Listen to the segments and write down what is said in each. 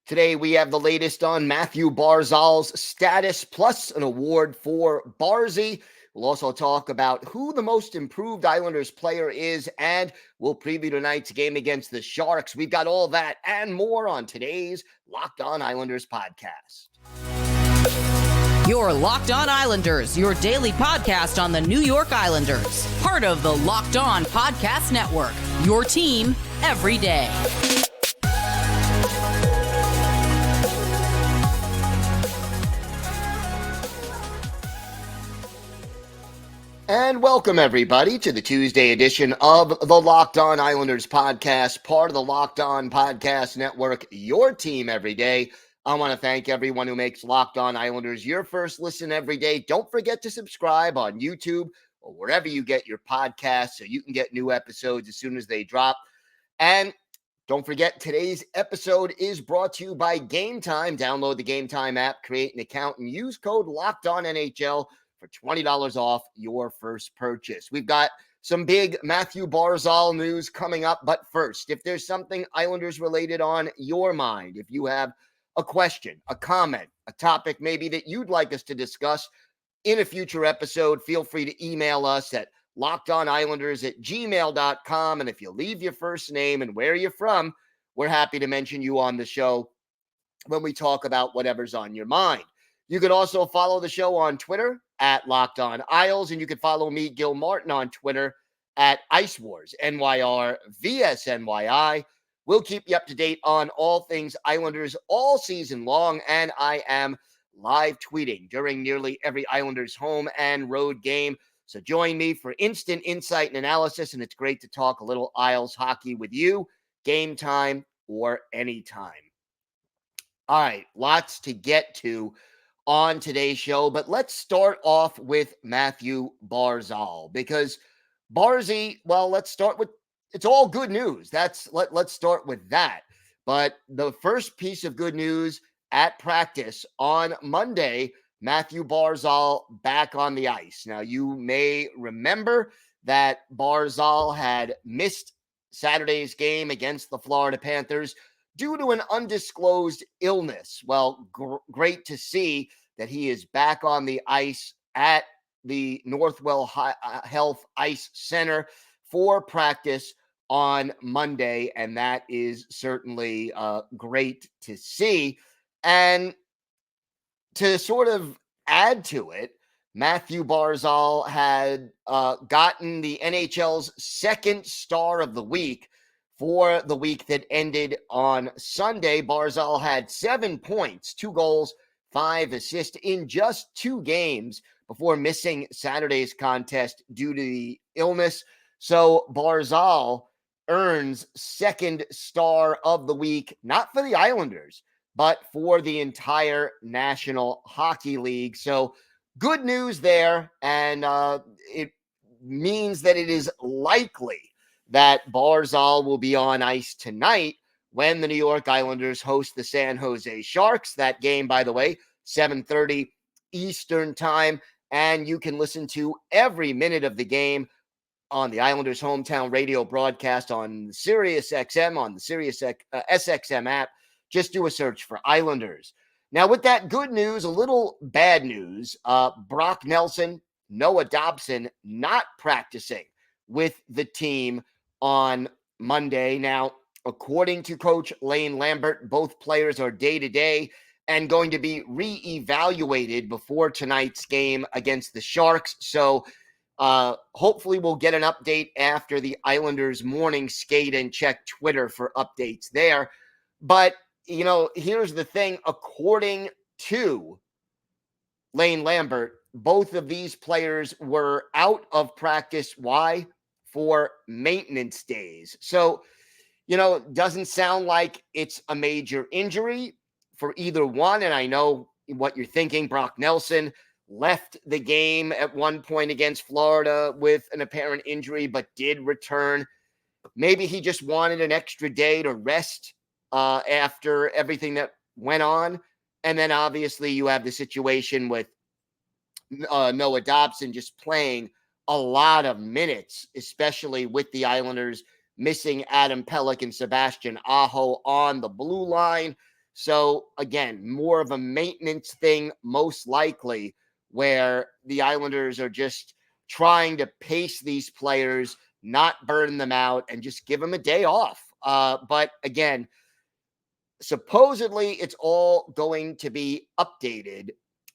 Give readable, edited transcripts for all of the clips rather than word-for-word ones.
Today, we have the latest on Mathew Barzal's status, plus an award for Barzy. We'll also talk about who the most improved Islanders player is, and we'll preview tonight's game against the Sharks. We've got all that and more on today's Locked On Islanders podcast. You're Locked On Islanders, your daily podcast on the New York Islanders. Part of the Locked On Podcast Network, your team every day. And welcome, everybody, to the Tuesday edition of the Locked On Islanders podcast, part of the Locked On Podcast Network, your team every day. I want to thank everyone who makes Locked On Islanders your first listen every day. Don't forget to subscribe on YouTube or wherever you get your podcasts so you can get new episodes as soon as they drop. And don't forget, today's episode is brought to you by Gametime. Download the Gametime app, create an account, and use code LOCKEDONNHL for $20 off your first purchase. We've got some big Mathew Barzal news coming up, but first, if there's something Islanders related on your mind, if you have a question, a comment, a topic maybe that you'd like us to discuss in a future episode, feel free to email us at lockedonislanders@gmail.com. And if you leave your first name and where you're from, we're happy to mention you on the show when we talk about whatever's on your mind. You can also follow the show on Twitter at Locked On Isles, and you can follow me, Gil Martin, on Twitter at Ice Wars, NYR, VSNYI. We'll keep you up to date on all things Islanders all season long, and I am live tweeting during nearly every Islanders home and road game. So join me for instant insight and analysis, and it's great to talk a little Isles hockey with you, game time or anytime. All right, lots to get to on today's show, but let's start off with Mathew Barzal, because Barzy, well, let's start with, it's all good news. Let's start with that. But the first piece of good news at practice on Monday, Mathew Barzal back on the ice. Now, you may remember that Barzal had missed Saturday's game against the Florida Panthers due to an undisclosed illness. Well, great to see that he is back on the ice at the Northwell Health Ice Center for practice on Monday, and that is certainly great to see. And to sort of add to it, Mathew Barzal had gotten the NHL's second star of the week for the week that ended on Sunday. Barzal had 7 points, 2 goals, 5 assists in just 2 games before missing Saturday's contest due to the illness. So Barzal earns second star of the week, not for the Islanders, but for the entire National Hockey League. So good news there, and it means that it is likely that Barzal will be on ice tonight when the New York Islanders host the San Jose Sharks. That game, by the way, 7:30 Eastern time, and you can listen to every minute of the game on the Islanders' hometown radio broadcast on Sirius XM, on the Sirius SXM app. Just do a search for Islanders. Now, with that good news, a little bad news. Brock Nelson, Noah Dobson not practicing with the team on Monday. Now, according to Coach Lane Lambert, both players are day-to-day and going to be reevaluated before tonight's game against the Sharks. So hopefully we'll get an update after the Islanders morning skate, and check Twitter for updates there. But, you know, here's the thing. According to Lane Lambert, both of these players were out of practice. Why? For maintenance days. So, you know, doesn't sound like it's a major injury for either one. And I know what you're thinking. Brock Nelson left the game at one point against Florida with an apparent injury, but did return. Maybe he just wanted an extra day to rest after everything that went on. And then obviously you have the situation with Noah Dobson just playing a lot of minutes, especially with the Islanders missing Adam Pelech and Sebastian Aho on the blue line. So again, more of a maintenance thing, most likely, where the Islanders are just trying to pace these players, not burn them out, and just give them a day off. But again, supposedly it's all going to be updated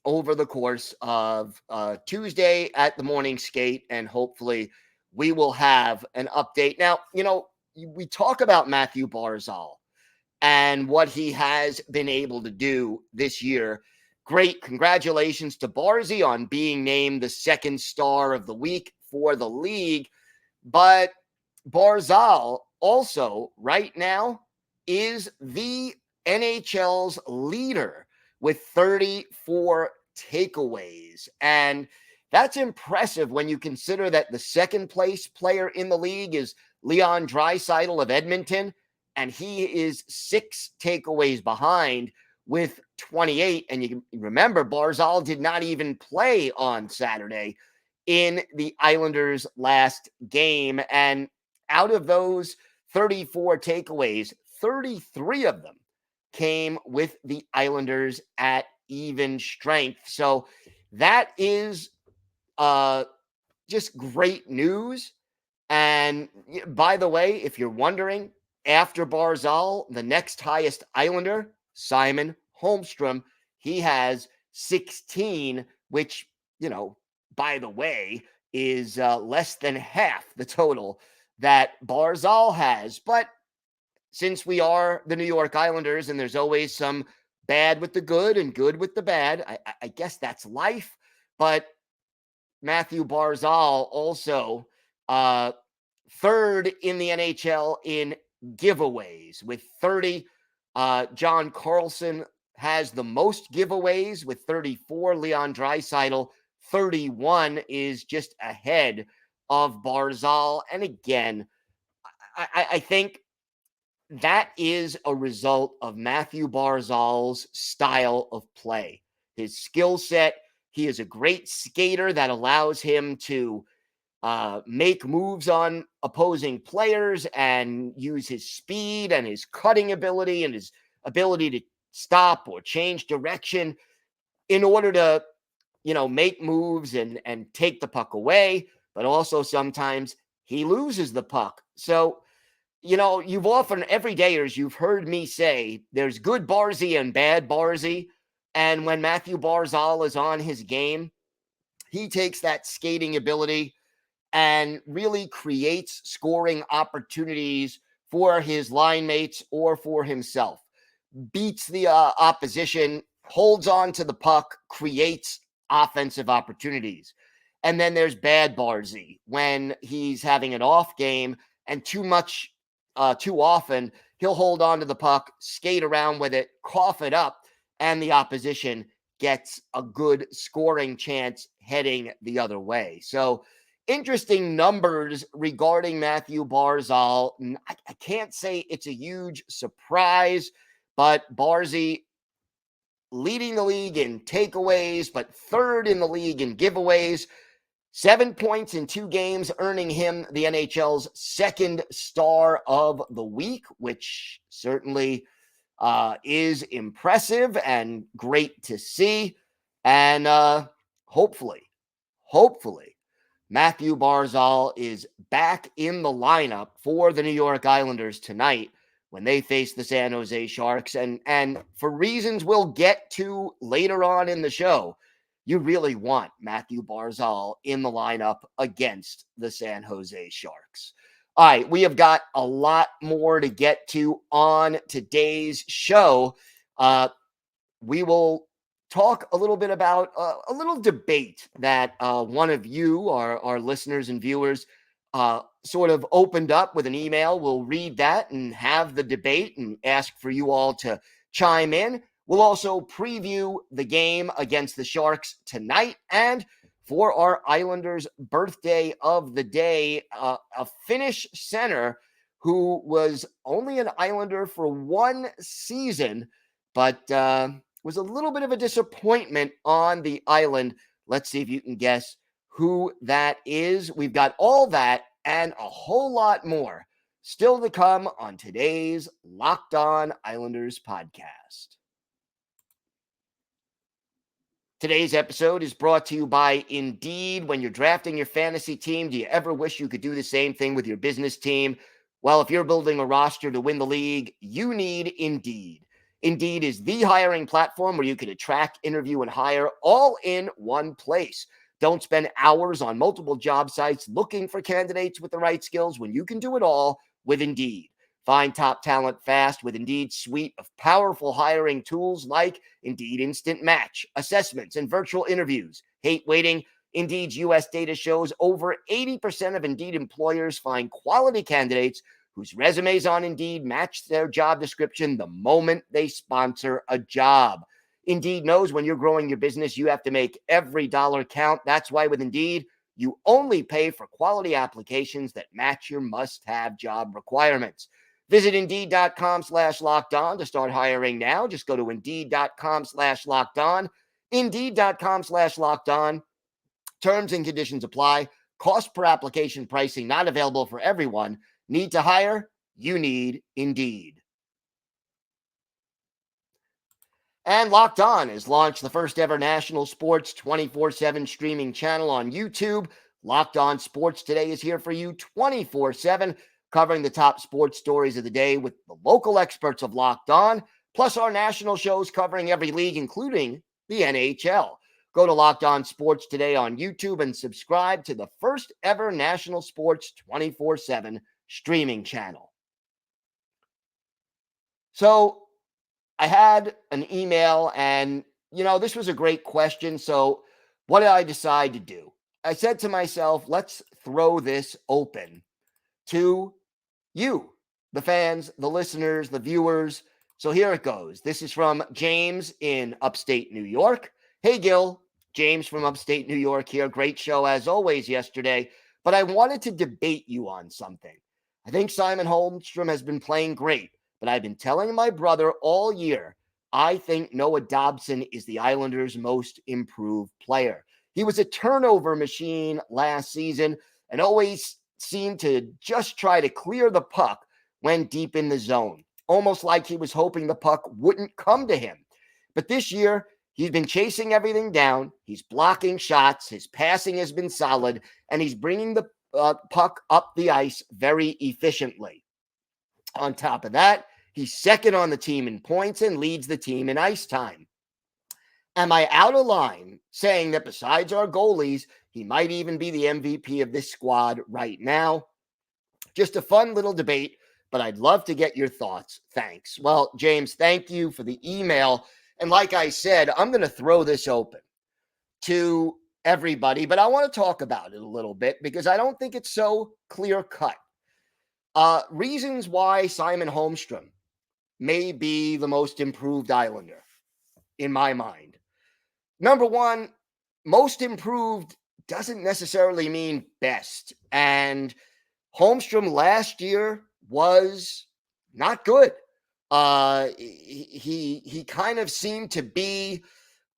over the course of Tuesday at the morning skate, and hopefully we will have an update. Now, we talk about Mathew Barzal and what he has been able to do this year. Great. Congratulations to Barzy on being named the second star of the week for the league. But Barzal also right now is the NHL's leader with 34 takeaways. And that's impressive when you consider that the second place player in the league is Leon Draisaitl of Edmonton, and he is 6 takeaways behind with 28. And you remember, Barzal did not even play on Saturday in the Islanders' last game. And out of those 34 takeaways, 33 of them came with the Islanders at even strength. So that is just great news. And by the way, if you're wondering, after Barzal, the next highest Islander, Simon Holmstrom, he has 16, which, by the way, is less than half the total that Barzal has. But since we are the New York Islanders and there's always some bad with the good and good with the bad, I guess that's life. But Mathew Barzal also third in the NHL in giveaways with 30. John Carlson has the most giveaways with 34. Leon Draisaitl, 31, is just ahead of Barzal. And again, I think that is a result of Mathew Barzal's style of play, his skill set. He is a great skater that allows him to make moves on opposing players and use his speed and his cutting ability and his ability to stop or change direction in order to, make moves and take the puck away. But also sometimes he loses the puck. So, you've often, everydayers, you've heard me say there's good Barzy and bad Barzy. And when Mathew Barzal is on his game, he takes that skating ability and really creates scoring opportunities for his line mates or for himself. Beats the opposition, holds on to the puck, creates offensive opportunities. And then there's bad Barzy when he's having an off game and too often he'll hold on to the puck, skate around with it, cough it up, and the opposition gets a good scoring chance heading the other way. So interesting numbers regarding Mathew Barzal. I can't say it's a huge surprise, but Barzy leading the league in takeaways, but third in the league in giveaways. 7 points in 2 games, earning him the NHL's second star of the week, which certainly is impressive and great to see. And hopefully, Mathew Barzal is back in the lineup for the New York Islanders tonight when they face the San Jose Sharks. And for reasons we'll get to later on in the show, you really want Mathew Barzal in the lineup against the San Jose Sharks. All right, we have got a lot more to get to on today's show. We will talk a little bit about a little debate that one of you, our listeners and viewers, sort of opened up with an email. We'll read that and have the debate and ask for you all to chime in. We'll also preview the game against the Sharks tonight. And for our Islanders birthday of the day, a Finnish center who was only an Islander for 1 season, but was a little bit of a disappointment on the island. Let's see if you can guess who that is. We've got all that and a whole lot more. Still to come on today's Locked On Islanders podcast. Today's episode is brought to you by Indeed. When you're drafting your fantasy team, do you ever wish you could do the same thing with your business team? Well, if you're building a roster to win the league, you need Indeed. Indeed is the hiring platform where you can attract, interview, and hire all in one place. Don't spend hours on multiple job sites looking for candidates with the right skills when you can do it all with Indeed. Find top talent fast with Indeed's suite of powerful hiring tools like Indeed Instant Match, assessments, and virtual interviews. Hate waiting? Indeed's U.S. data shows over 80% of Indeed employers find quality candidates whose resumes on Indeed match their job description the moment they sponsor a job. Indeed knows when you're growing your business, you have to make every dollar count. That's why with Indeed, you only pay for quality applications that match your must-have job requirements. Visit Indeed.com/lockedon to start hiring now. Just go to Indeed.com/lockedon. Indeed.com/lockedon. Terms and conditions apply. Cost per application pricing not available for everyone. Need to hire? You need Indeed. And Locked On has launched the first ever national sports 24/7 streaming channel on YouTube. Locked On Sports Today is here for you 24/7, covering the top sports stories of the day with the local experts of Locked On, plus our national shows covering every league, including the NHL. Go to Locked On Sports Today on YouTube and subscribe to the first ever national sports 24/7 streaming channel. So, I had an email and, this was a great question. So what did I decide to do? I said to myself, let's throw this open to you, the fans, the listeners, the viewers. So here it goes. This is from James in upstate New York. Hey, Gil. James from upstate New York here. Great show as always yesterday. But I wanted to debate you on something. I think Simon Holmstrom has been playing great. But I've been telling my brother all year, I think Noah Dobson is the Islanders' most improved player. He was a turnover machine last season and always seemed to just try to clear the puck when deep in the zone, almost like he was hoping the puck wouldn't come to him. But this year, he's been chasing everything down. He's blocking shots. His passing has been solid, and he's bringing the puck up the ice very efficiently. On top of that, he's second on the team in points and leads the team in ice time. Am I out of line saying that besides our goalies, he might even be the MVP of this squad right now? Just a fun little debate, but I'd love to get your thoughts. Thanks. Well, James, thank you for the email. And like I said, I'm going to throw this open to everybody, but I want to talk about it a little bit because I don't think it's so clear cut. Reasons why Simon Holmstrom may be the most improved Islander in my mind. Number one, most improved doesn't necessarily mean best. And Holmstrom last year was not good. He kind of seemed to be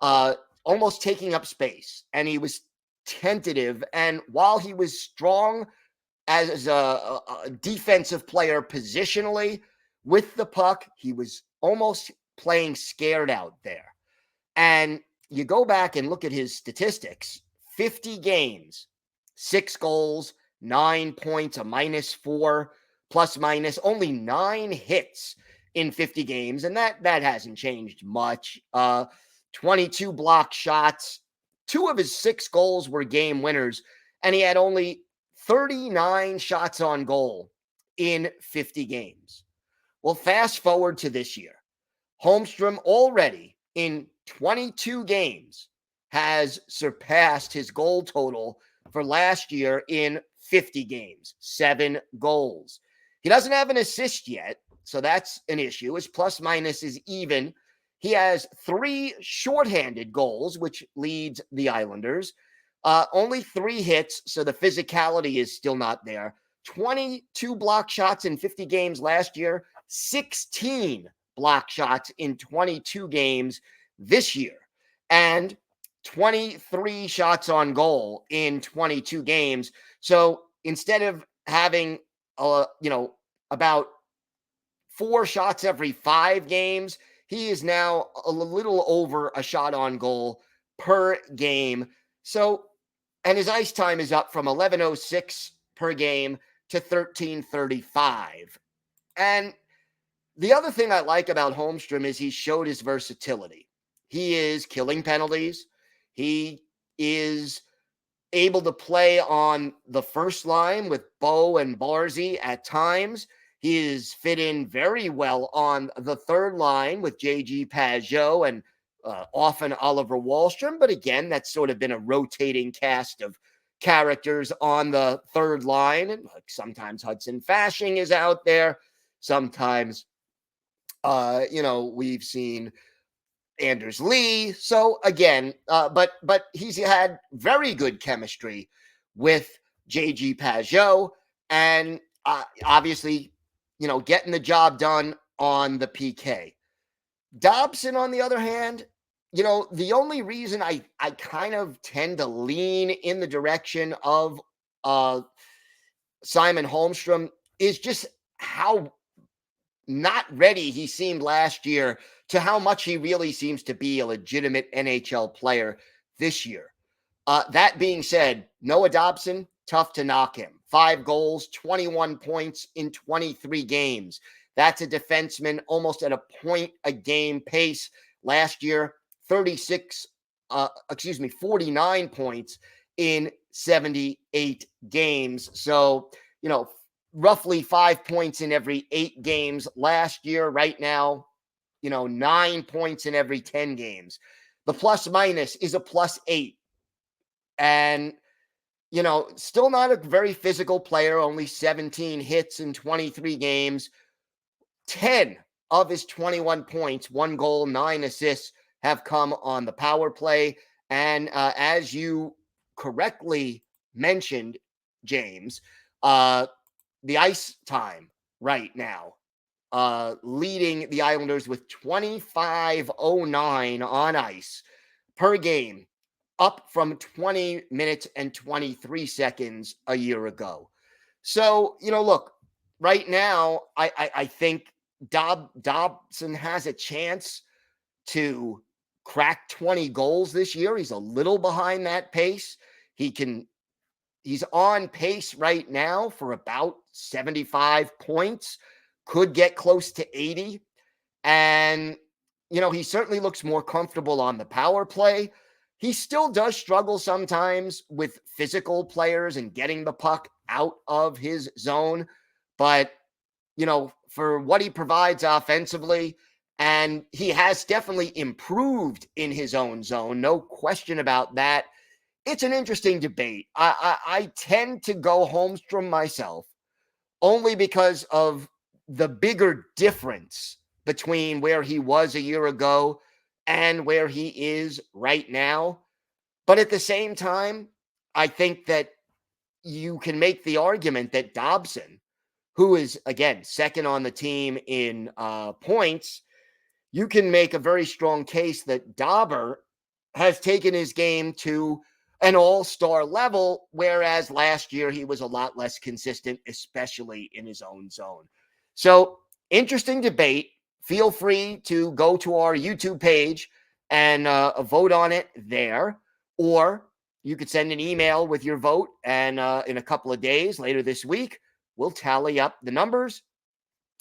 almost taking up space, and he was tentative. And while he was strong as a defensive player positionally with the puck, he was almost playing scared out there. And you go back and look at his statistics, 50 games, 6 goals, 9 points, a -4, plus minus, only 9 hits in 50 games. And that hasn't changed much. 22 block shots. 2 of his 6 goals were game winners. And he had only 39 shots on goal in 50 games. Well, fast forward to this year. Holmstrom already in 22 games has surpassed his goal total for last year in 50 games, 7 goals. He doesn't have an assist yet, so that's an issue. His plus minus is even. He has 3 shorthanded goals, which leads the Islanders. Only 3 hits, so the physicality is still not there. 22 block shots in 50 games last year, 16 block shots in 22 games this year, and 23 shots on goal in 22 games. So instead of having about 4 shots every 5 games. He is now a little over a shot on goal per game. So, and his ice time is up from 11:06 per game to 13:35. And the other thing I like about Holmstrom is he showed his versatility. He is killing penalties. He is able to play on the first line with Bo and Barzy at times. He is fit in very well on the third line with J.G. Pageau and often Oliver Wahlstrom. But again, that's sort of been a rotating cast of characters on the third line. And like sometimes Hudson Fasching is out there. Sometimes, we've seen Anders Lee. So again, but he's had very good chemistry with J.G. Pageau and obviously, getting the job done on the PK. Dobson, on the other hand, the only reason I kind of tend to lean in the direction of Simon Holmstrom is just how not ready he seemed last year to how much he really seems to be a legitimate NHL player this year. That being said, Noah Dobson, tough to knock him. 5 goals, 21 points in 23 games. That's a defenseman almost at a point a game pace. Last year, 49 points in 78 games. So, roughly 5 points in every 8 games last year. Right now, 9 points in every 10 games. The plus minus is a +8. And, still not a very physical player, only 17 hits in 23 games. 10 of his 21 points, 1 goal, 9 assists have come on the power play. And as you correctly mentioned, James, the ice time right now, leading the Islanders with 25:09 on ice per game, up from 20 minutes and 23 seconds a year ago. So, look, right now, I think Dobson has a chance to crack 20 goals this year. He's a little behind that pace. He's on pace right now for about 75 points, could get close to 80. And, he certainly looks more comfortable on the power play. He still does struggle sometimes with physical players and getting the puck out of his zone. But, for what he provides offensively, and he has definitely improved in his own zone, no question about that. It's an interesting debate. I tend to go Holmstrom myself, only because of the bigger difference between where he was a year ago and where he is right now. But at the same time, I think that you can make the argument that Dobson, who is, again, second on the team in points, you can make a very strong case that Dauber has taken his game to an all-star level, whereas last year he was a lot less consistent, especially in his own zone. So, interesting debate. Feel free to go to our YouTube page and vote on it there, or you could send an email with your vote, and in a couple of days, later this week, we'll tally up the numbers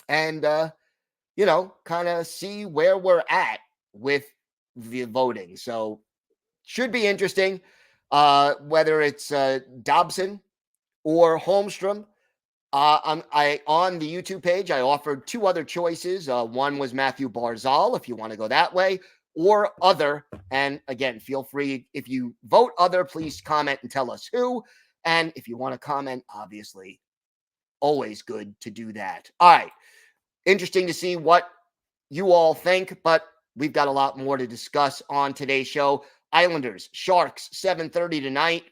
and, kind of see where we're at with the voting. So, should be interesting. Whether it's Dobson or Holmstrom. On the YouTube page, I offered 2 other choices. One was Mathew Barzal, if you want to go that way, or other. And again, feel free, if you vote other, please comment and tell us who. And if you want to comment, obviously, always good to do that. All right. Interesting to see what you all think, but we've got a lot more to discuss on today's show. Islanders, Sharks, 7:30 tonight.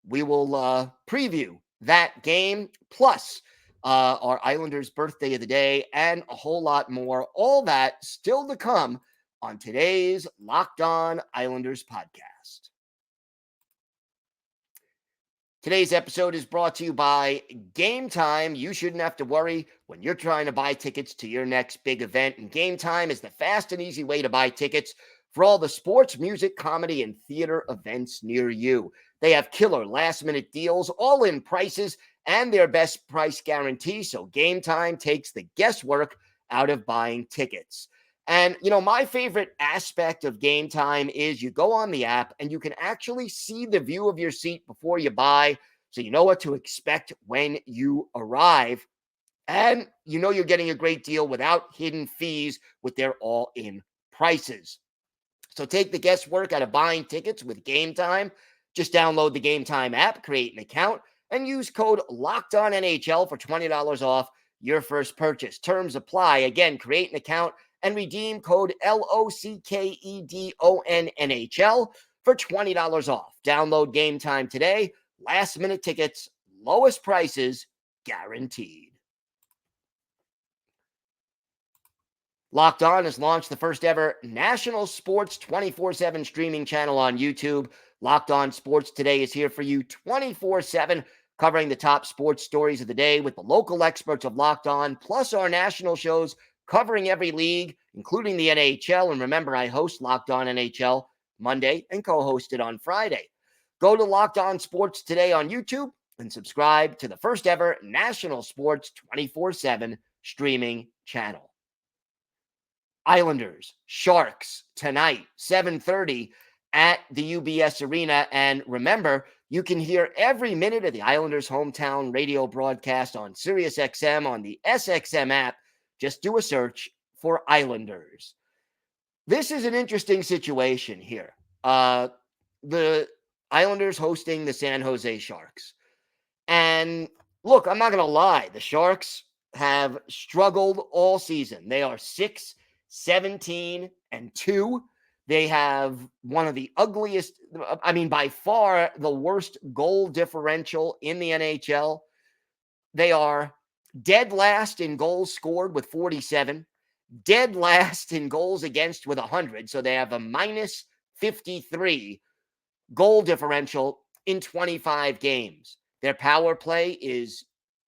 We will preview that game, plus our Islanders birthday of the day, and a whole lot more. All that still to come on today's Locked On Islanders podcast. Today's episode is brought to you by Gametime. You shouldn't have to worry when you're trying to buy tickets to your next big event. And Gametime is the fast and easy way to buy tickets for all the sports, music, comedy, and theater events near you. They have killer last-minute deals, all-in prices, and their best price guarantee. So Gametime takes the guesswork out of buying tickets. And, my favorite aspect of Gametime is you go on the app and you can actually see the view of your seat before you buy, so you know what to expect when you arrive. And you're getting a great deal without hidden fees with their all-in prices. So take the guesswork out of buying tickets with Gametime. Just download the Gametime app, create an account, and use code LOCKEDONNHL for $20 off your first purchase. Terms apply. Again, create an account and redeem code LOCKEDONNHL for $20 off. Download Gametime today. Last minute tickets, lowest prices guaranteed. Locked On has launched the first ever national sports 24/7 streaming channel on YouTube. Locked On Sports Today is here for you 24/7, covering the top sports stories of the day with the local experts of Locked On, plus our national shows covering every league, including the NHL. And remember, I host Locked On NHL Monday and co-host it on Friday. Go to Locked On Sports Today on YouTube and subscribe to the first ever national sports 24/7 streaming channel. Islanders, Sharks tonight, 7:30 at the UBS Arena. And remember, you can hear every minute of the Islanders' hometown radio broadcast on SiriusXM on the SXM app. Just do a search for Islanders. This is an interesting situation here. The Islanders hosting the San Jose Sharks. And look, I'm not going to lie. The Sharks have struggled all season. They are 6-17-2. They have one of the ugliest, by far the worst goal differential in the NHL. They are dead last in goals scored with 47, dead last in goals against with 100. So they have a minus 53 goal differential in 25 games. Their power play is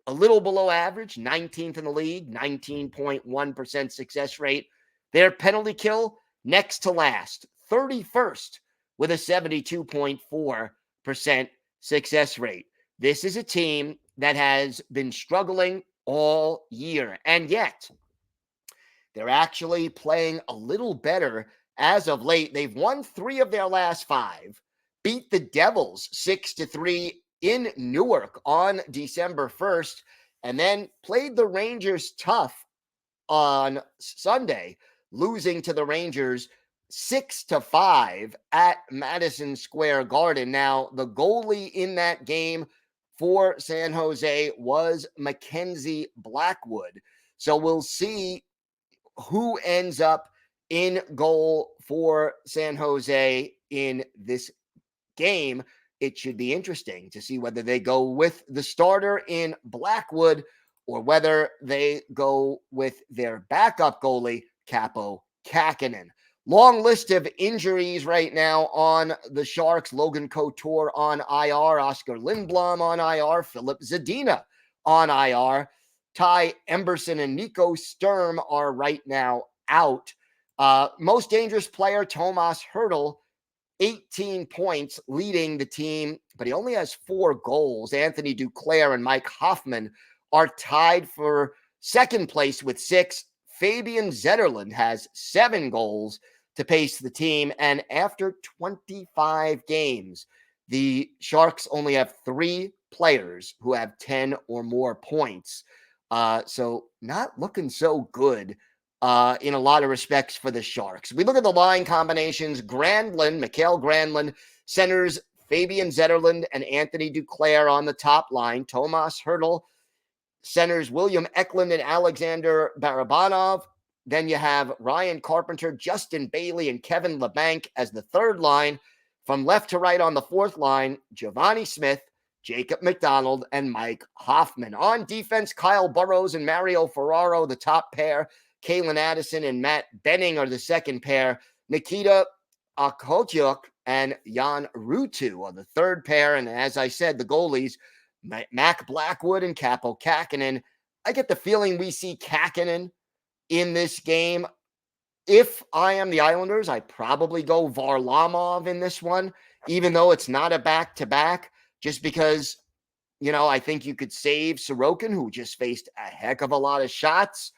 a little below average, 19th in the league, 19.1% success rate. Their penalty kill, next to last, 31st with a 72.4% success rate. This is a team that has been struggling all year, and yet they're actually playing a little better as of late. They've won 3 of their last 5, beat the Devils 6-3 in Newark on December 1st, and then played the Rangers tough on Sunday, losing to the Rangers 6-5 at Madison Square Garden. Now, the goalie in that game for San Jose was Mackenzie Blackwood. So we'll see who ends up in goal for San Jose in this game. It should be interesting to see whether they go with the starter in Blackwood or whether they go with their backup goalie, Capo Kakinen. Long list of injuries right now on the Sharks. Logan Couture on IR, Oscar Lindblom on IR, Philip Zadina on IR. Ty Emberson and Nico Sturm are right now out. Most dangerous player, Tomas Hertl, 18 points, leading the team, but he only has 4 goals. Anthony Duclair and Mike Hoffman are tied for second place with 6. Fabian Zetterlund has 7 goals to pace the team. And after 25 games, the Sharks only have 3 players who have 10 or more points. So not looking so good in a lot of respects for the Sharks. We look at the line combinations. Mikael Granlund, centers Fabian Zetterlund and Anthony Duclair on the top line. Tomas Hertl, centers William Eklund and Alexander Barabanov. Then you have Ryan Carpenter, Justin Bailey, and Kevin LeBanc as the third line. From left to right on the fourth line, Giovanni Smith, Jacob McDonald, and Mike Hoffman. On defense, Kyle Burrows and Mario Ferraro, the top pair. Kalen Addison and Matt Benning are the second pair. Nikita Akotyuk and Jan Rutu are the third pair. And as I said, the goalies, Mac Blackwood and Capo Kakinen. I get the feeling we see Kakinen in this game. If I am the Islanders, I probably go Varlamov in this one, even though it's not a back-to-back, just because, I think you could save Sorokin, who just faced a heck of a lot of shots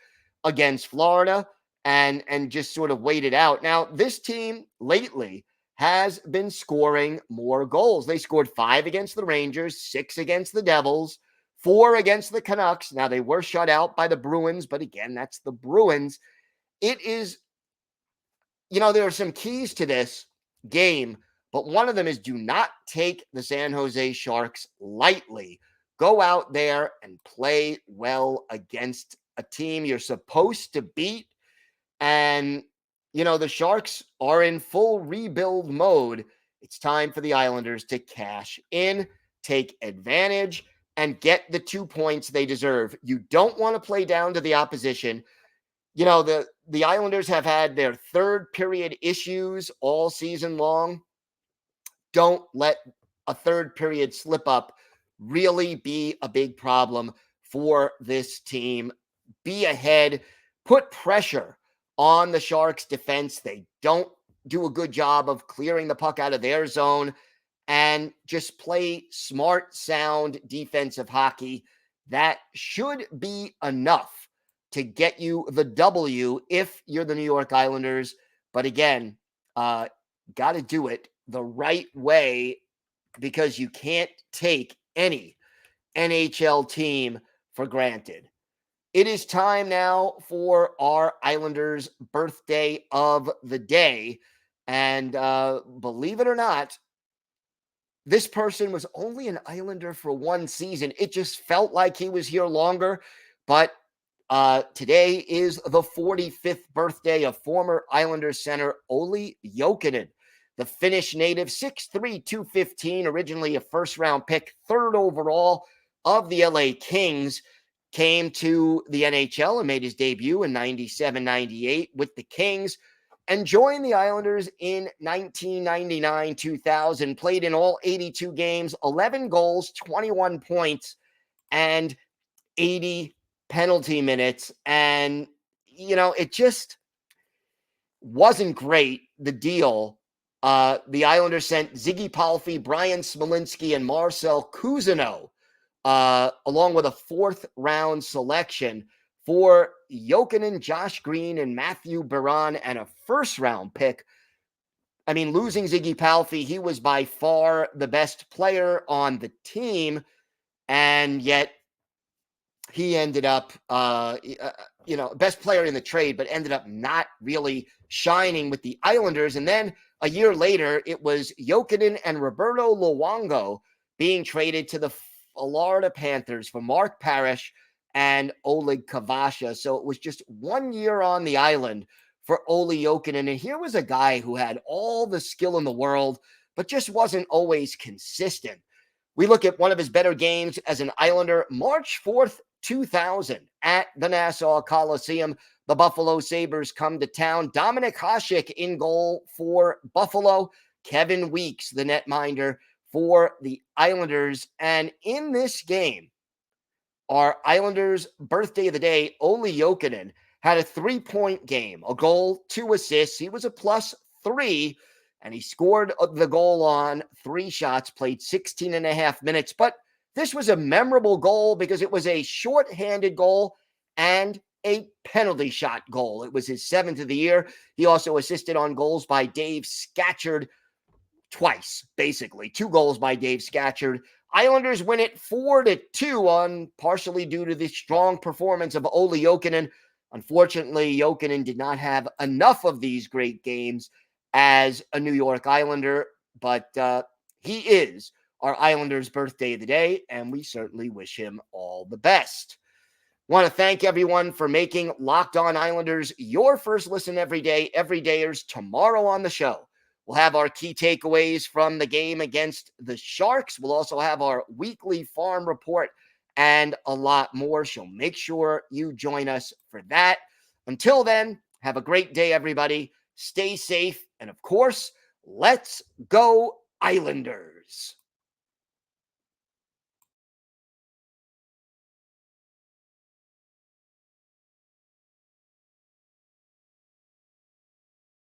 against Florida, and just sort of wait it out. Now, this team lately has been scoring more goals. They scored 5 against the Rangers, 6 against the Devils, 4 against the Canucks. Now, they were shut out by the Bruins, but again, that's the Bruins. It is, there are some keys to this game, but one of them is do not take the San Jose Sharks lightly. Go out there and play well against a team you're supposed to beat. And, the Sharks are in full rebuild mode. It's time for the Islanders to cash in, take advantage, and get the 2 points they deserve. You don't want to play down to the opposition. The Islanders have had their third period issues all season long. Don't let a third period slip up really be a big problem for this team. Be ahead, put pressure on the Sharks defense. They don't do a good job of clearing the puck out of their zone, and just play smart, sound defensive hockey. That should be enough to get you the W if you're the New York Islanders. But again, got to do it the right way, because you can't take any NHL team for granted. It is time now for our Islanders birthday of the day. And believe it or not, this person was only an Islander for one season. It just felt like he was here longer. But today is the 45th birthday of former Islanders center Olli Jokinen, the Finnish native, 6'3", 215, originally a first-round pick, third overall of the LA Kings, came to the NHL and made his debut in 97-98 with the Kings, and joined the Islanders in 1999-2000, played in all 82 games, 11 goals, 21 points, and 80 penalty minutes. And, it just wasn't great, the deal. The Islanders sent Ziggy Palffy, Brian Smolinski, and Marcel Cousineau, along with a fourth-round selection for Jokinen, Josh Green, and Mathew Barzal, and a first-round pick. I mean, losing Ziggy Palffy, he was by far the best player on the team, and yet he ended up, best player in the trade, but ended up not really shining with the Islanders. And then a year later, it was Jokinen and Roberto Luongo being traded to the Florida Panthers for Mark Parrish and Oleg Kavasha. So it was just 1 year on the island for Olli Jokinen. And here was a guy who had all the skill in the world, but just wasn't always consistent. We look at one of his better games as an Islander, March 4th, 2000, at the Nassau Coliseum. The Buffalo Sabres come to town. Dominik Hasek in goal for Buffalo. Kevin Weeks, the netminder for the Islanders. And in this game, our Islanders' birthday of the day, Olli Jokinen, had a 3-point game, a goal, 2 assists. He was a +3, and he scored the goal on 3 shots, played 16 and a half minutes. But this was a memorable goal because it was a shorthanded goal and a penalty shot goal. It was his 7th of the year. He also assisted on goals by Dave Scatchard twice, basically. 2 goals by Dave Scatchard. Islanders win it 4-2 on partially due to the strong performance of Olli Jokinen. Unfortunately, Jokinen did not have enough of these great games as a New York Islander, but he is our Islanders' birthday of the day, and we certainly wish him all the best. Want to thank everyone for making Locked On Islanders your first listen every day. Everydayers, tomorrow on the show, we'll have our key takeaways from the game against the Sharks. We'll also have our weekly farm report and a lot more. So make sure you join us for that. Until then, have a great day, everybody. Stay safe. And of course, Let's go Islanders.